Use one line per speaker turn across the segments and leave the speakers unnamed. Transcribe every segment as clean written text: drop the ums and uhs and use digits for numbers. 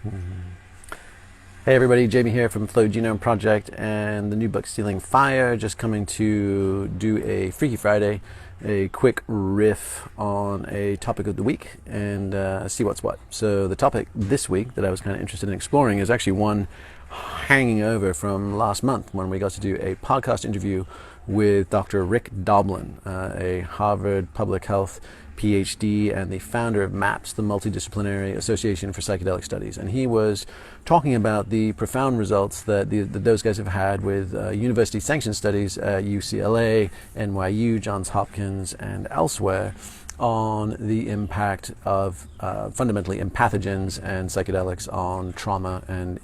Hey everybody, Jamie here from Flow Genome Project and the new book Stealing Fire, just coming to do a Freaky Friday, a quick riff on a topic of the week and see what's what. So the topic this week that I was kind of interested in exploring is actually one hanging over from last month when we got to do a podcast interview with Dr. Rick Doblin, a Harvard public health PhD and the founder of MAPS, the Multidisciplinary Association for Psychedelic Studies. And he was talking about the profound results that those guys have had with university-sanctioned studies at UCLA, NYU, Johns Hopkins, and elsewhere on the impact of fundamentally in pathogens and psychedelics on trauma and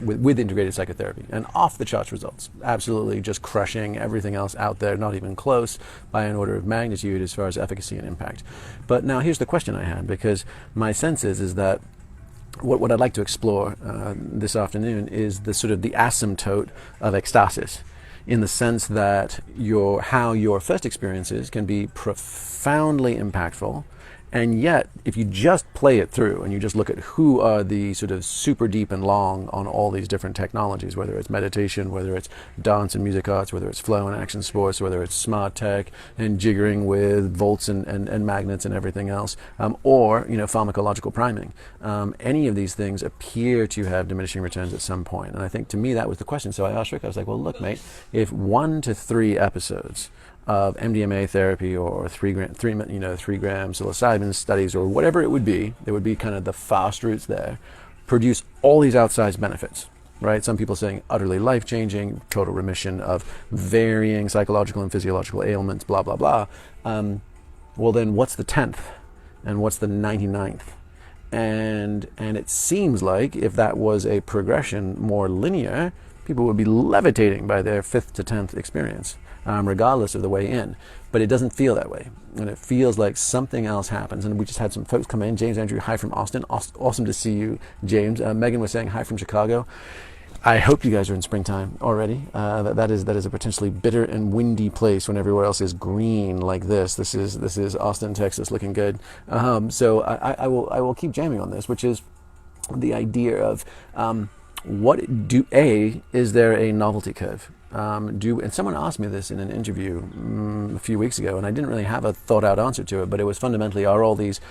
with integrated psychotherapy, and off the charts results, absolutely just crushing everything else out there, not even close by an order of magnitude as far as efficacy and impact. But now here's the question I had, because my sense is that what I'd like to explore this afternoon is the sort of the asymptote of ecstasis, in the sense that how your first experiences can be profoundly impactful, and yet if you just play it through and you just look at who are the sort of super deep and long on all these different technologies, whether it's meditation, whether it's dance and music arts, whether it's flow and action sports, whether it's smart tech and jiggering with volts and magnets and everything else, or pharmacological priming, any of these things appear to have diminishing returns at some point. And I think, to me, that was the question. So I asked Rick, I was like, well, look, mate, if 1 to 3 episodes of MDMA therapy or 3 gram psilocybin studies or whatever it would be kind of the fast routes there, produce all these outsized benefits, right? Some people saying utterly life-changing, total remission of varying psychological and physiological ailments, blah, blah, blah. Well, then what's the 10th? And what's the 99th? And it seems like if that was a progression more linear, people would be levitating by their 5th to 10th experience, regardless of the way in. But it doesn't feel that way. And it feels like something else happens. And we just had some folks come in. James Andrew, hi from Austin. Awesome to see you, James. Megan was saying hi from Chicago. I hope you guys are in springtime already. That is a potentially bitter and windy place when everywhere else is green like this. This is Austin, Texas, looking good. So I will keep jamming on this, which is the idea of is there a novelty curve? And someone asked me this in an interview a few weeks ago, and I didn't really have a thought-out answer to it, but it was fundamentally, are all these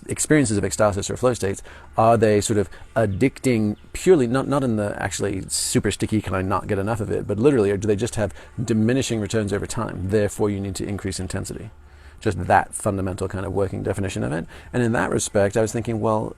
experiences of ecstasis or flow states, are they sort of addicting purely, not in the actually super sticky, can I not get enough of it, but literally, or do they just have diminishing returns over time, therefore you need to increase intensity? Just that fundamental kind of working definition of it. And in that respect, I was thinking, well,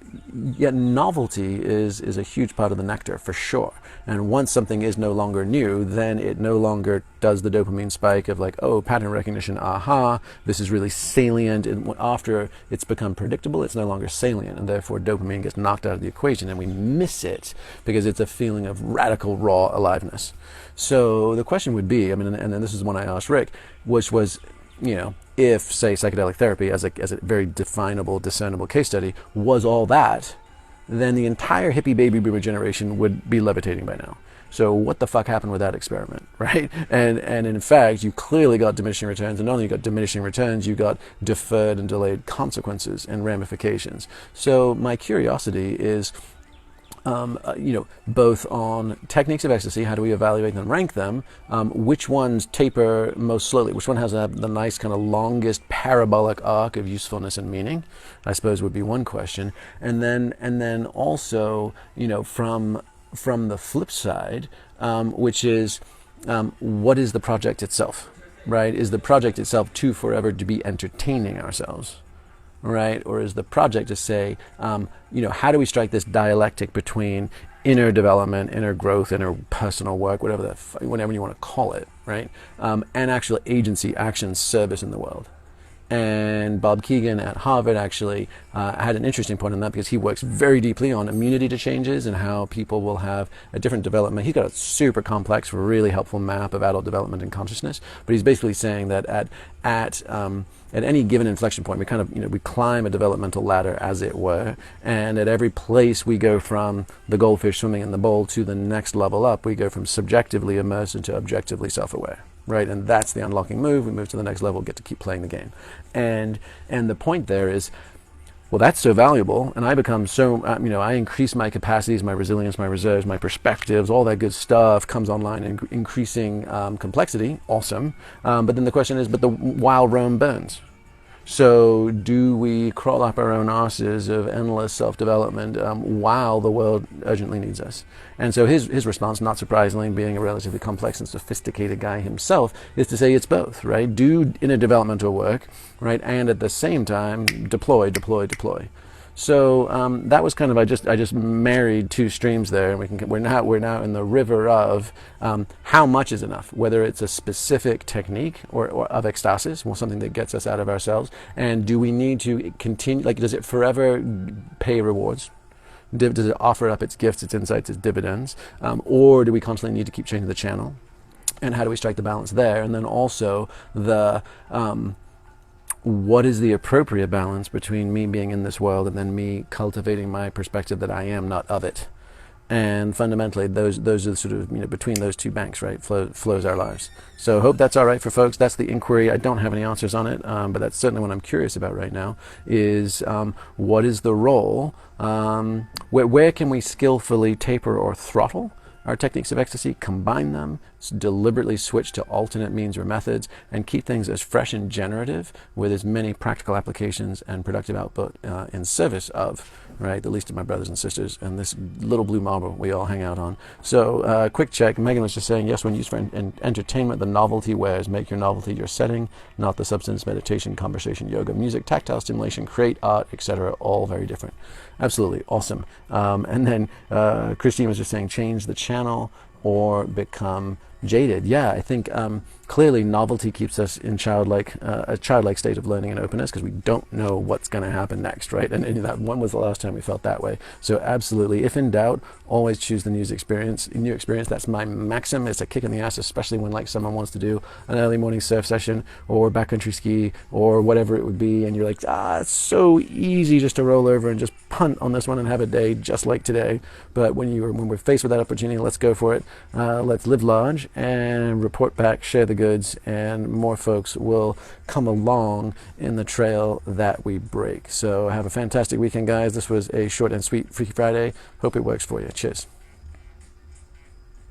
yeah, novelty is a huge part of the nectar, for sure. And once something is no longer new, then it no longer does the dopamine spike of like, oh, pattern recognition, aha, this is really salient. And after it's become predictable, it's no longer salient. And therefore, dopamine gets knocked out of the equation, and we miss it because it's a feeling of radical, raw aliveness. So the question would be, and then this is one I asked Rick, which was, if, say, psychedelic therapy as a very definable, discernible case study was all that, then the entire hippie baby boomer generation would be levitating by now. So what the fuck happened with that experiment, right? And in fact, you clearly got diminishing returns, and not only you got diminishing returns, you got deferred and delayed consequences and ramifications. So my curiosity is, both on techniques of ecstasy, how do we evaluate them, rank them, which ones taper most slowly, which one has the nice kind of longest parabolic arc of usefulness and meaning, I suppose would be one question. And then also, from the flip side, which is, what is the project itself, right? Is the project itself forever to be entertaining ourselves? Right? Or is the project to say, how do we strike this dialectic between inner development, inner growth, inner personal work, whatever you want to call it, right? And actual agency, action, service in the world. And Bob Keegan at Harvard actually had an interesting point on that, because he works very deeply on immunity to changes and how people will have a different development. He's got a super complex, really helpful map of adult development and consciousness, but he's basically saying that at any given inflection point, we kind of, we climb a developmental ladder, as it were, and at every place we go from the goldfish swimming in the bowl to the next level up, we go from subjectively immersed into objectively self-aware. Right, and that's the unlocking move. We move to the next level, get to keep playing the game. And the point there is, Well, that's so valuable, and I become so, I increase my capacities, my resilience, my reserves, my perspectives, all that good stuff comes online in increasing complexity. Awesome. But then the question is, while Rome burns. So do we crawl up our own asses of endless self-development while the world urgently needs us? And so his response, not surprisingly, being a relatively complex and sophisticated guy himself, is to say it's both, right? Do inner developmental work, right? And at the same time, deploy. So that was kind of I just married two streams there, and we're now in the river of how much is enough, whether it's a specific technique or of ecstasis, well, something that gets us out of ourselves, and do we need to continue? Like, does it forever pay rewards? Does it offer up its gifts, its insights, its dividends, or do we constantly need to keep changing the channel? And how do we strike the balance there? And then also the what is the appropriate balance between me being in this world and then me cultivating my perspective that I am not of it? And fundamentally, those are sort of, between those two banks, right, flows our lives. So hope that's all right for folks. That's the inquiry. I don't have any answers on it, but that's certainly what I'm curious about right now is what is the role? Where can we skillfully taper or throttle our techniques of ecstasy, combine them, deliberately switch to alternate means or methods, and keep things as fresh and generative with as many practical applications and productive output in service of, right, the least of my brothers and sisters and this little blue marble we all hang out on. So quick check, Megan was just saying, yes, when used for entertainment, the novelty wears. Make your novelty your setting, not the substance, meditation, conversation, yoga, music, tactile stimulation, create art, etc. All very different. Absolutely awesome. And then Christine was just saying, change the channel or become jaded. Yeah, I think clearly novelty keeps us in a childlike state of learning and openness because we don't know what's going to happen next, right? And that when was the last time we felt that way? So absolutely, if in doubt, always choose the new experience. That's my maxim. It's a kick in the ass, especially when like someone wants to do an early morning surf session or backcountry ski or whatever it would be, and you're like, it's so easy just to roll over and just punt on this one and have a day just like today. But when we're faced with that opportunity, let's go for it. Let's live large and report back, share the goods, and more folks will come along in the trail that we break. So have a fantastic weekend, guys. This was a short and sweet Freaky Friday. Hope it works for you. Cheers.